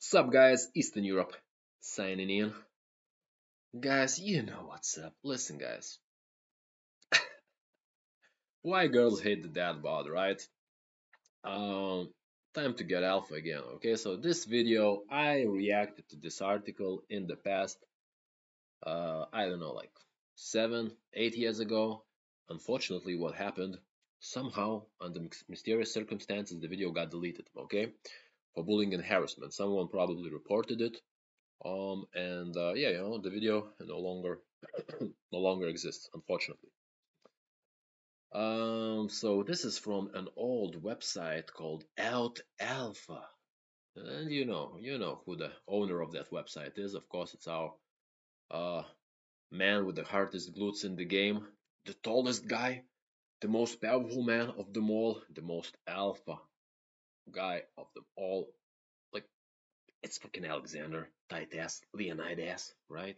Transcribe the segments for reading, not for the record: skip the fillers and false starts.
Sup guys, Eastern Europe signing in. Guys, you know what's up. Listen guys, why girls hate the dad bod, right? Um, Time to get alpha again, okay? So this video, I reacted to this article in the past, I don't know, like 7, 8 years ago. Unfortunately, what happened, somehow, under mysterious circumstances, the video got deleted, okay? For bullying and harassment. Someone probably reported it, and yeah, the video no longer exists, unfortunately. So this is from an old website called Out Alpha, and you know who the owner of that website is. Of course, it's our uh man with the hardest glutes in the game, the tallest guy, the most powerful man of them all, the most alpha guy of them all. Like, it's fucking Alexander, tight ass, Leonidas, right?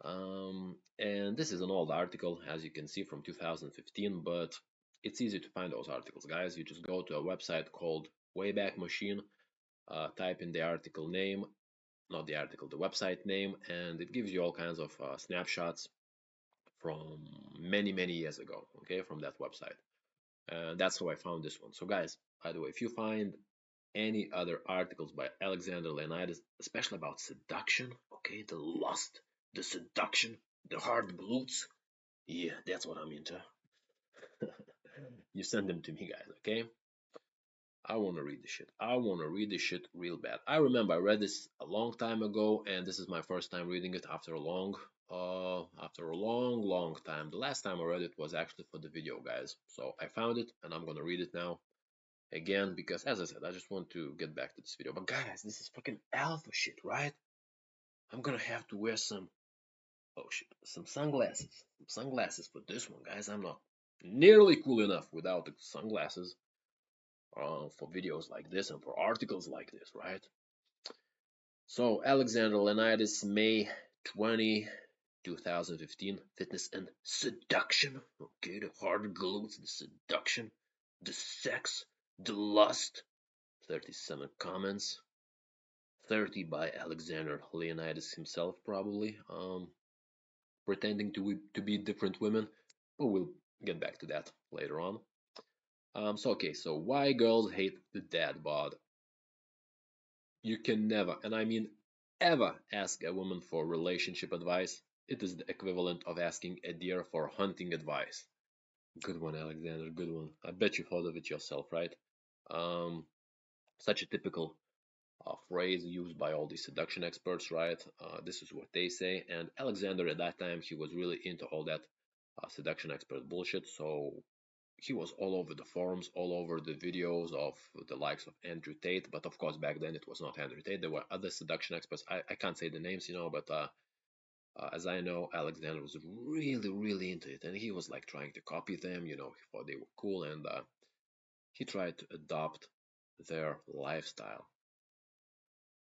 And this is an old article, as you can see, from 2015, but it's easy to find those articles, guys. You just go to a website called Wayback Machine, type in the article name, not the article, the website name, and it gives you all kinds of snapshots from many, many years ago, okay, from that website. And that's how I found this one. So, guys, by the way, if you find any other articles by Alexander Leonidas, especially about seduction, okay, the lust, the seduction, the hard glutes, yeah, that's what I'm into. You send them to me, guys, okay? I want to read the shit. I want to read the shit real bad. I remember I read this a long time ago, and this is my first time reading it after a long time. The last time I read it was actually for the video, guys. So I found it, and I'm gonna read it now again because, as I said, I just want to get back to this video. But guys, this is fucking alpha shit, right? I'm gonna have to wear some, oh shit, some sunglasses. Some sunglasses for this one, guys. I'm not nearly cool enough without the sunglasses for videos like this and for articles like this, right? So, Alexander Leonidas, May 20, 2015, fitness and seduction. Okay, the hard glutes, the seduction, the sex, the lust. 37 comments. 30 by Alexander Leonidas himself, probably, pretending to be different women, but we'll get back to that later on. So why girls hate the dad bod? You can never, and I mean ever, ask a woman for relationship advice. It is the equivalent of asking a deer for hunting advice. Good one, Alexander, good one. I bet you thought of it yourself, right? Um, Such a typical phrase used by all these seduction experts, right? This is what they say. And Alexander, at that time, he was really into all that seduction expert bullshit. So he was all over the forums, all over the videos of the likes of Andrew Tate. But of course, back then it was not Andrew Tate. There were other seduction experts. I can't say the names, but as I know, Alexander was really, really into it. And he was like trying to copy them, he thought they were cool. And he tried to adopt their lifestyle.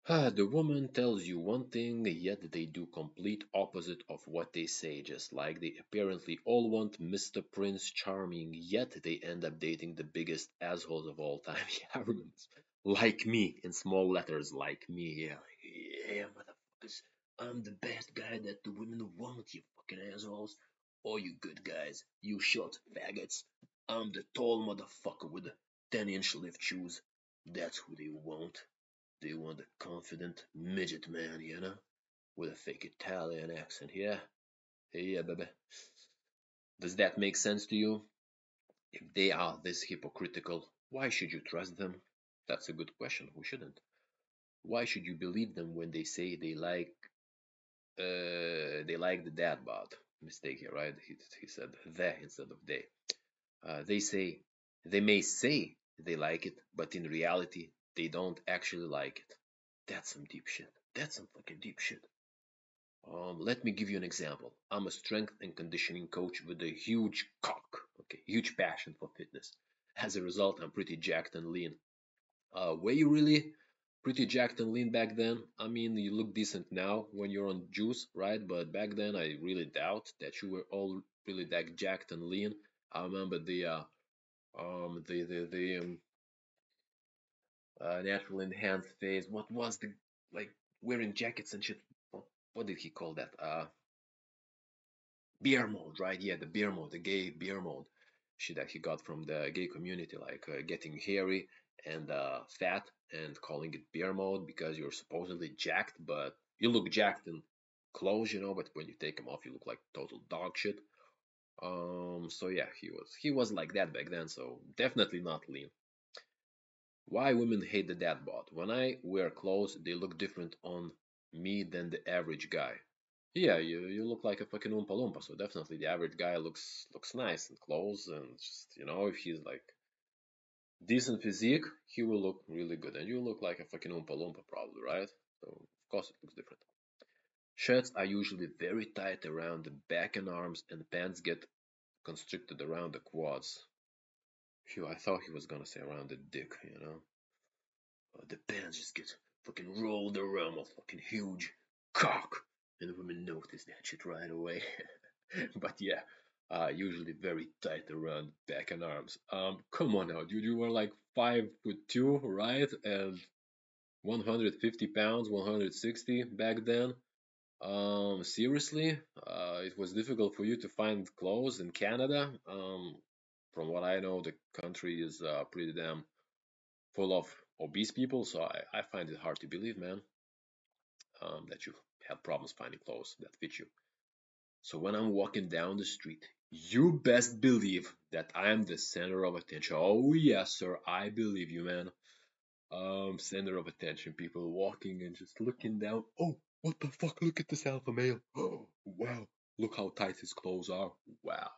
The woman tells you one thing, yet they do complete opposite of what they say, just like they apparently all want Mr. Prince Charming, yet they end up dating the biggest assholes of all time. Yeah, I remember this. Like me, in small letters, like me, yeah. Yeah, motherfuckers. I'm the bad guy that the women want, you fucking assholes. All you good guys, you short faggots. I'm the tall motherfucker with the 10-inch lift shoes. That's who they want. They want a confident midget man, with a fake Italian accent. Yeah, yeah, baby. Does that make sense to you? If they are this hypocritical, why should you trust them? That's a good question. Who shouldn't? Why should you believe them when they say they like the dad bod? Mistake here, right? He said the instead of they. They may say they like it, but in reality, they don't actually like it. That's some deep shit. That's some fucking deep shit. Let me give you an example. I'm a strength and conditioning coach with a huge cock, okay, huge passion for fitness. As a result, I'm pretty jacked and lean. Were you really pretty jacked and lean back then? I mean, you look decent now when you're on juice, right? But back then, I really doubt that you were all really that jacked and lean. I remember the natural enhanced phase. What was the like wearing jackets and shit? What did he call that? Beer mode, right? Yeah, the beer mode, the gay beer mode. Shit that he got from the gay community, like getting hairy and fat and calling it beer mode because you're supposedly jacked, but you look jacked in clothes, but when you take them off, you look like total dog shit. So yeah, he was like that back then, so definitely not lean. Why women hate the dad bod? When I wear clothes, they look different on me than the average guy. Yeah, you look like a fucking Oompa Loompa, so definitely the average guy looks nice in clothes, and just if he's like decent physique, he will look really good, and you look like a fucking Oompa Loompa probably, right? So of course it looks different. Shirts are usually very tight around the back and arms, and pants get constricted around the quads. Phew, I thought he was gonna say around the dick. The pants just get fucking rolled around a fucking huge cock, and the women notice that shit right away. But yeah, usually very tight around back and arms. Come on now, dude, you were like 5'2", right? And 150 pounds, 160 back then. Seriously, it was difficult for you to find clothes in Canada. From what I know, the country is pretty damn full of obese people, so I find it hard to believe, man, that you have problems finding clothes that fit you. So when I'm walking down the street, you best believe that I am the center of attention. Oh yes, sir, I believe you, man. Center of attention. People walking and just looking down. Oh, what the fuck? Look at this alpha male. Oh, wow. Look how tight his clothes are. Wow.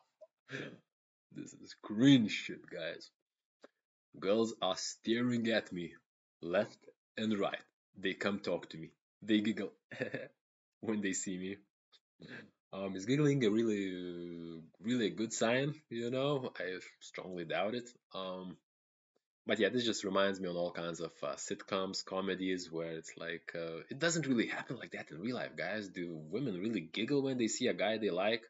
This is cringe shit, guys. Girls are staring at me, left and right. They come talk to me. They giggle when they see me. Is giggling a really a good sign? I strongly doubt it. But yeah, this just reminds me on all kinds of sitcoms, comedies, where it's like it doesn't really happen like that in real life, guys. Do women really giggle when they see a guy they like?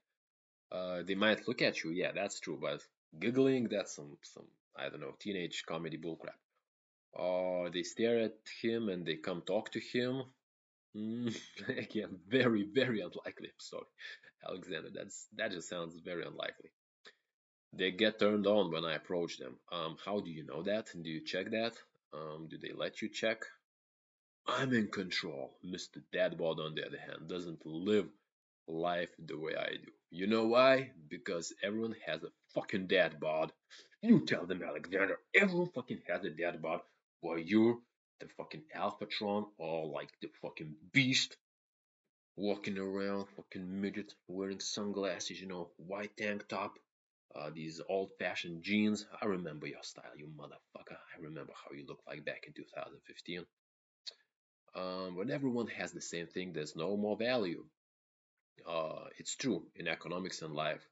They might look at you, yeah, that's true, but giggling, that's some I don't know, teenage comedy bullcrap. Or they stare at him and they come talk to him. Mm, again, very, very unlikely. I'm sorry, Alexander. That just sounds very unlikely. They get turned on when I approach them. How do you know that? Do you check that? Do they let you check? I'm in control. Mr. Dadbod, on the other hand, doesn't live life the way I do. You know why? Because everyone has a fucking dad bod. You tell them, Alexander. Everyone fucking has a dad bod. While you're the fucking Alphatron or like the fucking beast walking around, fucking midget, wearing sunglasses, white tank top, these old-fashioned jeans. I remember your style, you motherfucker. I remember how you looked like back in 2015. When everyone has the same thing, there's no more value. It's true in economics and life.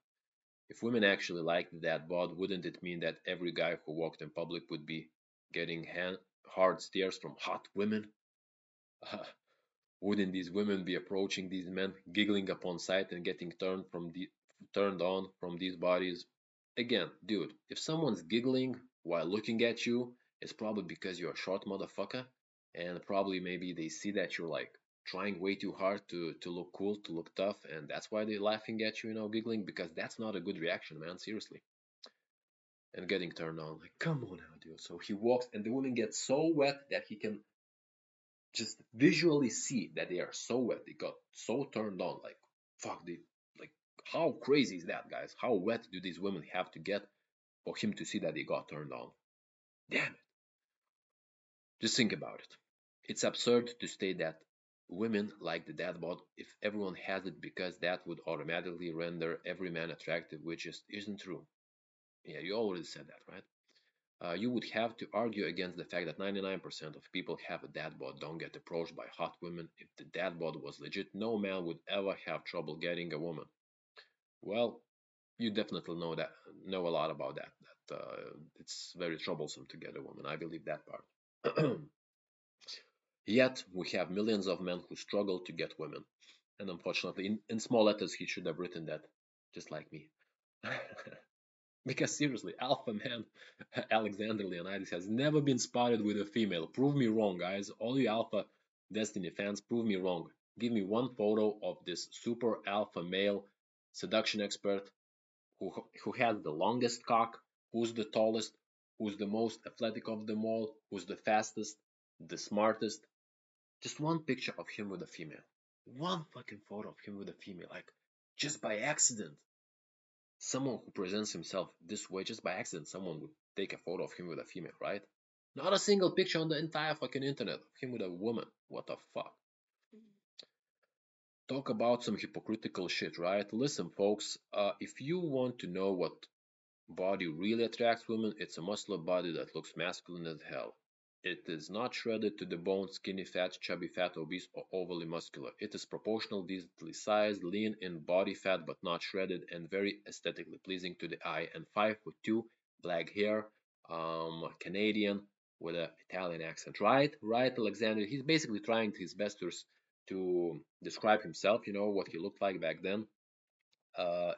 If women actually liked that bod, wouldn't it mean that every guy who walked in public would be getting hard stares from hot women? Wouldn't these women be approaching these men, giggling upon sight and getting turned on from these bodies? Again, dude, if someone's giggling while looking at you, it's probably because you're a short motherfucker, and probably maybe they see that you're like trying way too hard to look cool, to look tough, and that's why they're laughing at you, giggling, because that's not a good reaction, man, seriously. And getting turned on, like, come on now, dude. So he walks, and the woman gets so wet that he can just visually see that they are so wet. They got so turned on. Like, fuck, like, how crazy is that, guys? How wet do these women have to get for him to see that they got turned on? Damn it. Just think about it. It's absurd to state that women like the dad bod if everyone has it because that would automatically render every man attractive, which just isn't true. Yeah, you already said that, right? You would have to argue against the fact that 99% of people have a dad bod don't get approached by hot women. If the dad bod was legit, no man would ever have trouble getting a woman. Well, you definitely know a lot about that. That it's very troublesome to get a woman. I believe that part. Yet we have millions of men who struggle to get women. And unfortunately, in small letters, he should have written that, just like me. Because seriously, alpha man Alexander Leonidas has never been spotted with a female. Prove me wrong, guys. All you alpha Destiny fans, prove me wrong. Give me one photo of this super alpha male seduction expert who has the longest cock, who's the tallest, who's the most athletic of them all, who's the fastest, the smartest. Just one picture of him with a female. One fucking photo of him with a female. Like, just by accident. Someone who presents himself this way, just by accident, someone would take a photo of him with a female, right? Not a single picture on the entire fucking internet of him with a woman. What the fuck? Talk about some hypocritical shit, right? Listen, folks, if you want to know what body really attracts women, it's a muscular body that looks masculine as hell. It is not shredded to the bone, skinny fat, chubby fat, obese, or overly muscular. It is proportional, decently sized, lean in body fat but not shredded, and very aesthetically pleasing to the eye. And 5'2", black hair, Canadian with an Italian accent. Right, right, Alexander. He's basically trying his best to describe himself. You know what he looked like back then. Uh,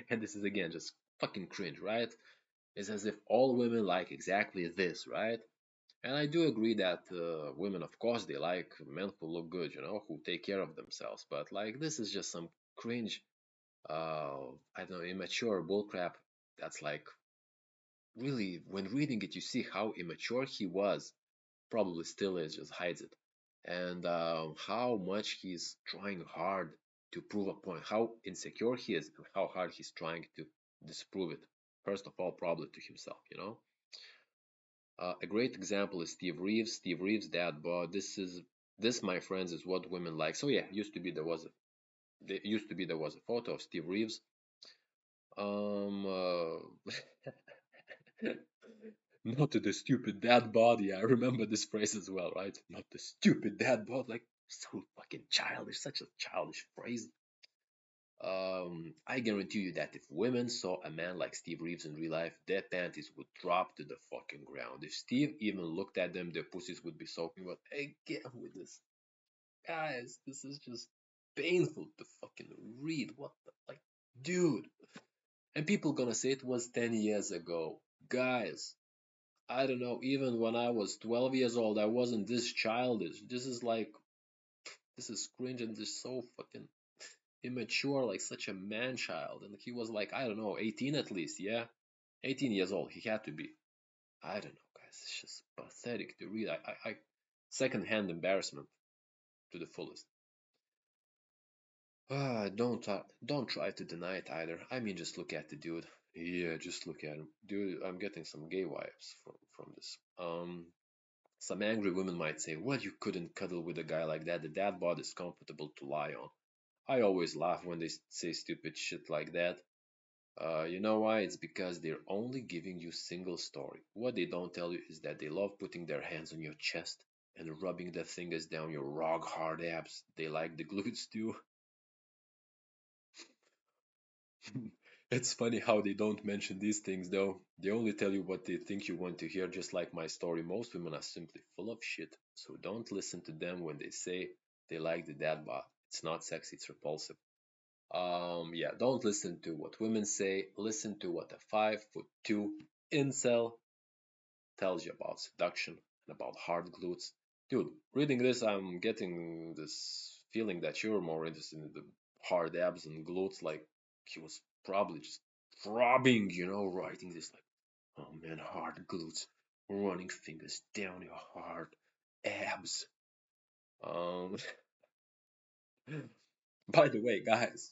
and this is again just fucking cringe, right? It's as if all women like exactly this, right? And I do agree that women, of course, they like men who look good, you know, who take care of themselves. But like, this is just some cringe, I don't know, immature bullcrap. That's like really, when reading it, you see how immature he was, probably still is, just hides it, and how much he's trying hard to prove a point, how insecure he is, and how hard he's trying to disprove it. First of all, probably to himself, you know. A great example is Steve Reeves. Steve Reeves' dad bod. This, my friends, is what women like. So yeah, used to be there was a photo of Steve Reeves. Not the stupid dad bod. Yeah, I remember this phrase as well, right? Not the stupid dad bod. Like so fucking childish, such a childish phrase. I guarantee you that if women saw a man like Steve Reeves in real life, their panties would drop to the fucking ground. If Steve even looked at them, their pussies would be soaking wet. Again with this, guys, this is just painful to fucking read. What the like, dude? And people gonna say it was 10 years ago, guys. I don't know. Even when I was 12 years old, I wasn't this childish. This is like, this is cringe and this so fucking immature, like such a man child. And he was like, I don't know, 18 at least, yeah? 18 years old, he had to be. I don't know, guys. It's just pathetic to read. Second-hand embarrassment to the fullest. Don't try to deny it either. I mean, just look at the dude. Yeah, just look at him, dude. I'm getting some gay vibes from this. Some angry women might say, "Well, you couldn't cuddle with a guy like that. The dad bod is comfortable to lie on." I always laugh when they say stupid shit like that. You know why? It's because they're only giving you single story. What they don't tell you is that they love putting their hands on your chest and rubbing their fingers down your rock hard abs. They like the glutes too. It's funny how they don't mention these things though. They only tell you what they think you want to hear, just like my story. Most women are simply full of shit, so don't listen to them when they say they like the dad bod. It's not sexy, it's repulsive. Yeah, don't listen to what women say. Listen to what a 5'2" incel tells you about seduction and about hard glutes. Dude, reading this, I'm getting this feeling that you're more interested in the hard abs and glutes. Like he was probably just throbbing, you know, writing this like, oh man, hard glutes, running fingers down your hard abs. Um, by the way, guys,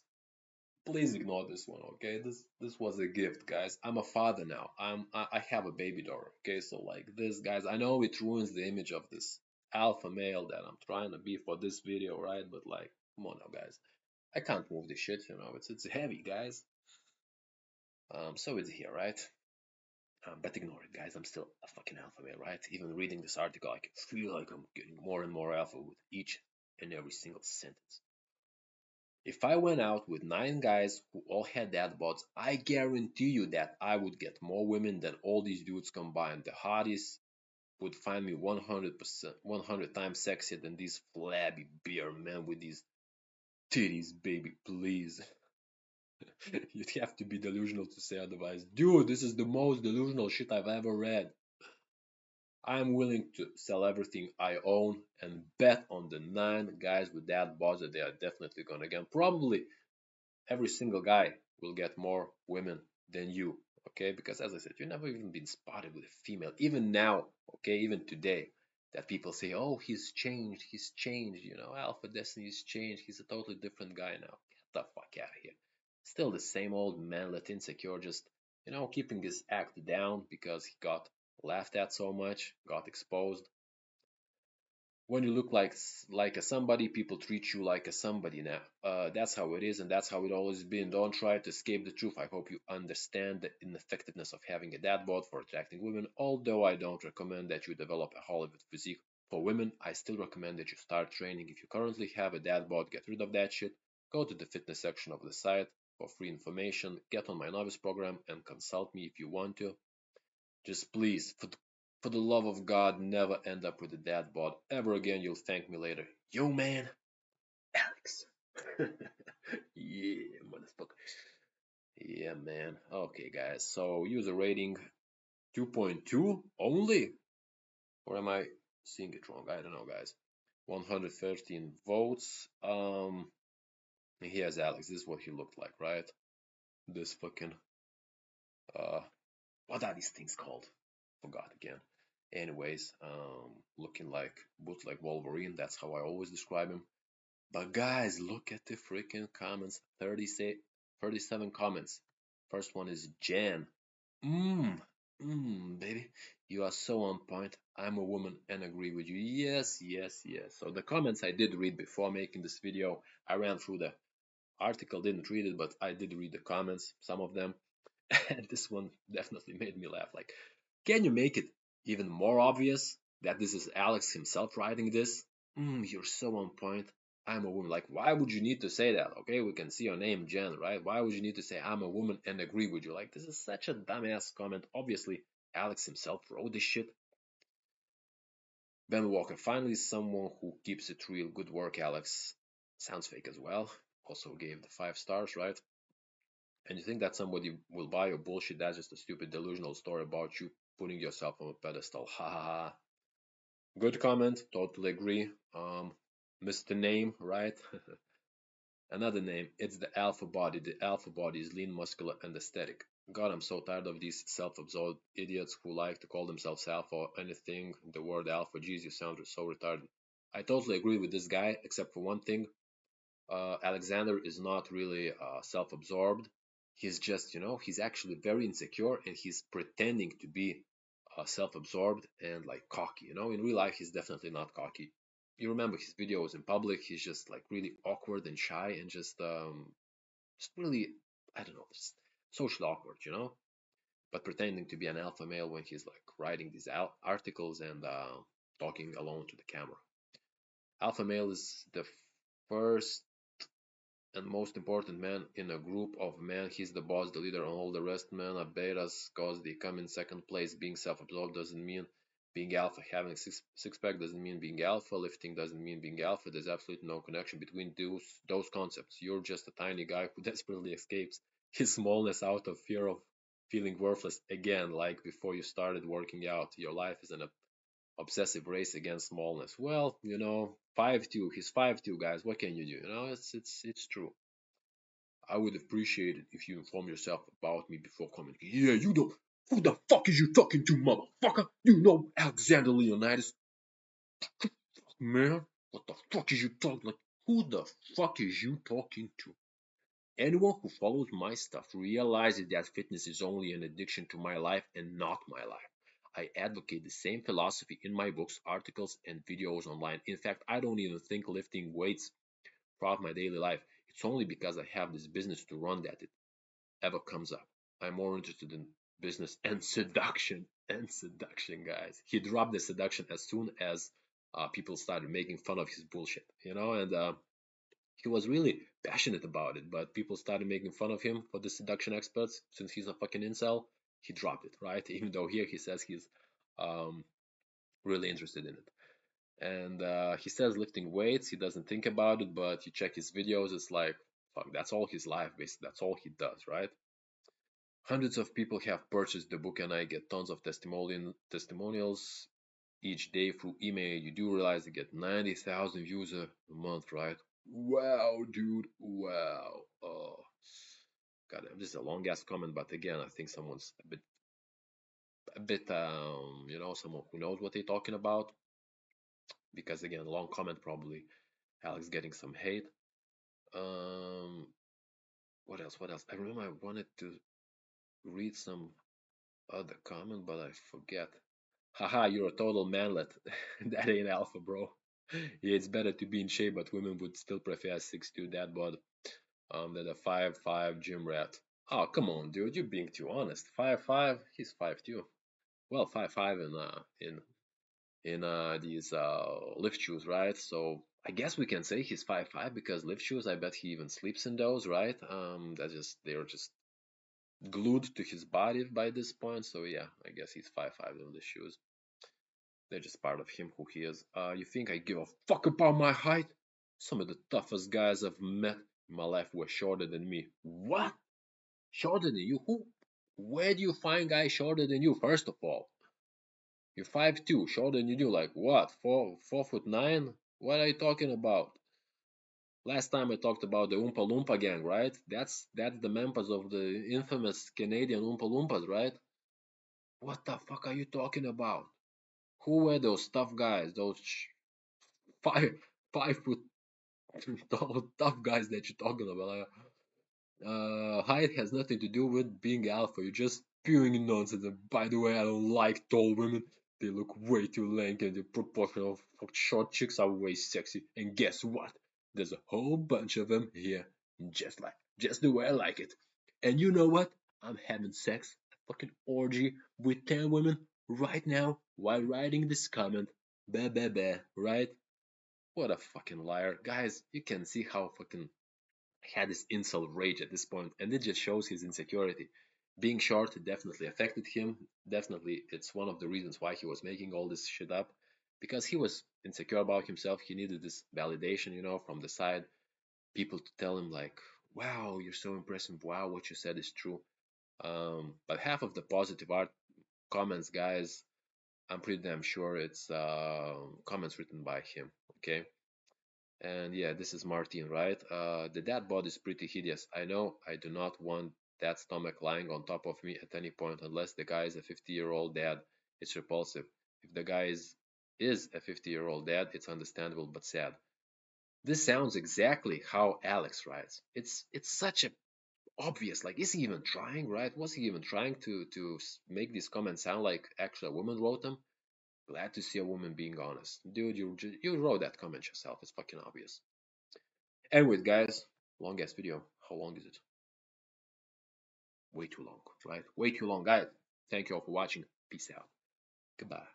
please ignore this one, okay? This was a gift, guys. I'm a father now. I have a baby daughter, okay? So like this, guys, I know it ruins the image of this alpha male that I'm trying to be for this video, right? But like, come on now, guys. I can't move this shit, you know. It's heavy, guys. So it's here, right? But ignore it, guys. I'm still a fucking alpha male, right? Even reading this article, I can feel like I'm getting more and more alpha with each and every single sentence. If I went out with 9 guys who all had dad bods, I guarantee you that I would get more women than all these dudes combined. The hotties would find me 100%, 100 times sexier than these flabby beer men with these titties, baby, please. You'd have to be delusional to say otherwise. Dude, this is the most delusional shit I've ever read. I'm willing to sell everything I own and bet on the 9 guys with that buzzer they are definitely gonna get. Probably every single guy will get more women than you, okay? Because as I said, you've never even been spotted with a female. Even now, okay, even today, that people say, oh, he's changed, Alpha Destiny's changed, he's a totally different guy now. Get the fuck out of here. Still the same old manlet insecure, just, keeping his act down because he got laughed at so much, got exposed. When you look like a somebody, people treat you like a somebody now. That's how it is, and that's how it always been. Don't try to escape the truth. I hope you understand the ineffectiveness of having a dad bod for attracting women. Although I don't recommend that you develop a Hollywood physique for women, I still recommend that you start training. If you currently have a dad bod, get rid of that shit. Go to the fitness section of the site for free information. Get on my novice program and consult me if you want to. Just please, for the love of God, never end up with a dad bod ever again. You'll thank me later. Yo, man, Alex. Yeah, motherfucker. Yeah, man. Okay, guys. So user rating 2.2 only, or am I seeing it wrong? I don't know, guys. 113 votes. Here's Alex. This is what he looked like, right? This fucking uh, what are these things called? Forgot again. Anyways, looking like bootleg Wolverine. That's how I always describe him. But guys, look at the freaking comments. 37 comments. First one is Jan. Mmm, baby, you are so on point. I'm a woman and agree with you. Yes, yes, yes. So the comments I did read before making this video. I ran through the article, didn't read it, but I did read the comments, some of them. And this one definitely made me laugh. Like, can you make it even more obvious that this is Alex himself writing this? You're so on point. I'm a woman. Like, why would you need to say that? Okay, we can see your name, Jen, right? Why would you need to say I'm a woman and agree with you? Like, this is such a dumbass comment. Obviously, Alex himself wrote this shit. Ben Walker, finally someone who keeps it real. Good work, Alex. Sounds fake as well. Also gave the 5 stars, right? And you think that somebody will buy your bullshit? That's just a stupid delusional story about you putting yourself on a pedestal. Ha ha ha. Good comment. Totally agree. Missed the name, right? Another name. It's the alpha body. The alpha body is lean, muscular, and aesthetic. God, I'm so tired of these self-absorbed idiots who like to call themselves alpha or anything. The word alpha, geez, you sound so retarded. I totally agree with this guy, except for one thing. Alexander is not really self-absorbed. He's just, he's actually very insecure and he's pretending to be self-absorbed and like cocky. In real life, he's definitely not cocky. You remember his videos in public, he's just like really awkward and shy and just really, I don't know, just socially awkward, but pretending to be an alpha male when he's like writing these articles and talking alone to the camera. Alpha male is the first and most important man in a group of men. He's the boss, the leader, and all the rest men are betas cause they come in second place. Being self-absorbed doesn't mean being alpha. Having six pack doesn't mean being alpha. Lifting doesn't mean being alpha. There's absolutely no connection between those concepts. You're just a tiny guy who desperately escapes his smallness out of fear of feeling worthless again, like before you started working out. Your life is an obsessive race against smallness. Well, 5'2", he's 5'2", guys. What can you do? It's true. I would appreciate it if you inform yourself about me before commenting. Yeah, you don't. Who the fuck is you talking to, motherfucker? You know Alexander Leonidas, man. What the fuck is you talking? Like, who the fuck is you talking to? Anyone who follows my stuff realizes that fitness is only an addiction to my life and not my life. I advocate the same philosophy in my books, articles, and videos online. In fact, I don't even think lifting weights throughout my daily life. It's only because I have this business to run that it ever comes up. I'm more interested in business and seduction. And seduction, guys. He dropped the seduction as soon as people started making fun of his bullshit, and he was really passionate about it, but people started making fun of him for the seduction experts since he's a fucking incel. He dropped it, right? Even though here he says he's um, really interested in it. And he says lifting weights, he doesn't think about it, but you check his videos, it's like Fuck, that's all his life, basically. That's all he does, right? Hundreds of people have purchased the book, and I get tons of testimonials each day through email. You do realize you get 90,000 views a month, right? Wow, dude. Wow. Oh, God, this is a long ass comment, but again, I think someone's a bit, someone who knows what they're talking about. Because again, long comment probably. Alex getting some hate. Um, what else? What else? I remember I wanted to read some other comment, but I forget. Haha, you're a total manlet. That ain't alpha, bro. Yeah, it's better to be in shape, but women would still prefer a 6'2" dad bod than a 5'5" gym rat. Oh, come on, dude, you're being too honest. 5'5", he's 5'2". Well, 5'5" in these lift shoes, right? So I guess we can say he's 5'5" because lift shoes. I bet he even sleeps in those, right? They're just glued to his body by this point. So yeah, I guess he's 5'5" in the shoes. They're just part of him who he is. You think I give a fuck about my height? Some of the toughest guys I've met in my life were shorter than me. What? Shorter than you? Who? Where do you find guys shorter than you? First of all, you're 5'2", shorter than you. Like what? 4'9"? What are you talking about? Last time I talked about the Oompa Loompa gang, right? That's the members of the infamous Canadian Oompa Loompas, right? What the fuck are you talking about? Who were those tough guys? Those five 5 foot tough guys that you're talking about? Height has nothing to do with being alpha. You're just spewing nonsense. And by the way, I don't like tall women. They look way too lanky and the proportional short chicks are way sexy. And guess what? There's a whole bunch of them here, just the way I like it. And you know what? I'm having sex, a fucking orgy with 10 women right now while writing this comment. Bah bah bah, right? What a fucking liar. Guys, you can see how fucking had this insult rage at this point, and it just shows his insecurity. Being short definitely affected him. Definitely, it's one of the reasons why he was making all this shit up, because he was insecure about himself. He needed this validation, from the side, people to tell him like, "Wow, you're so impressive. Wow, what you said is true." But half of the positive art comments, guys, I'm pretty damn sure it's comments written by him. Okay. And yeah, this is Martin, right? The dad bod is pretty hideous. I know I do not want that stomach lying on top of me at any point unless the guy is a 50-year-old dad. It's repulsive. If the guy is a 50-year-old dad, it's understandable but sad. This sounds exactly how Alex writes. It's such a obvious. Like, is he even trying, right? Was he even trying to make these comments sound like actually a woman wrote them? Glad to see a woman being honest. Dude, you wrote that comment yourself. It's fucking obvious. Anyways, guys, long ass video. How long is it? Way too long, right? Way too long, guys. Thank you all for watching. Peace out. Goodbye.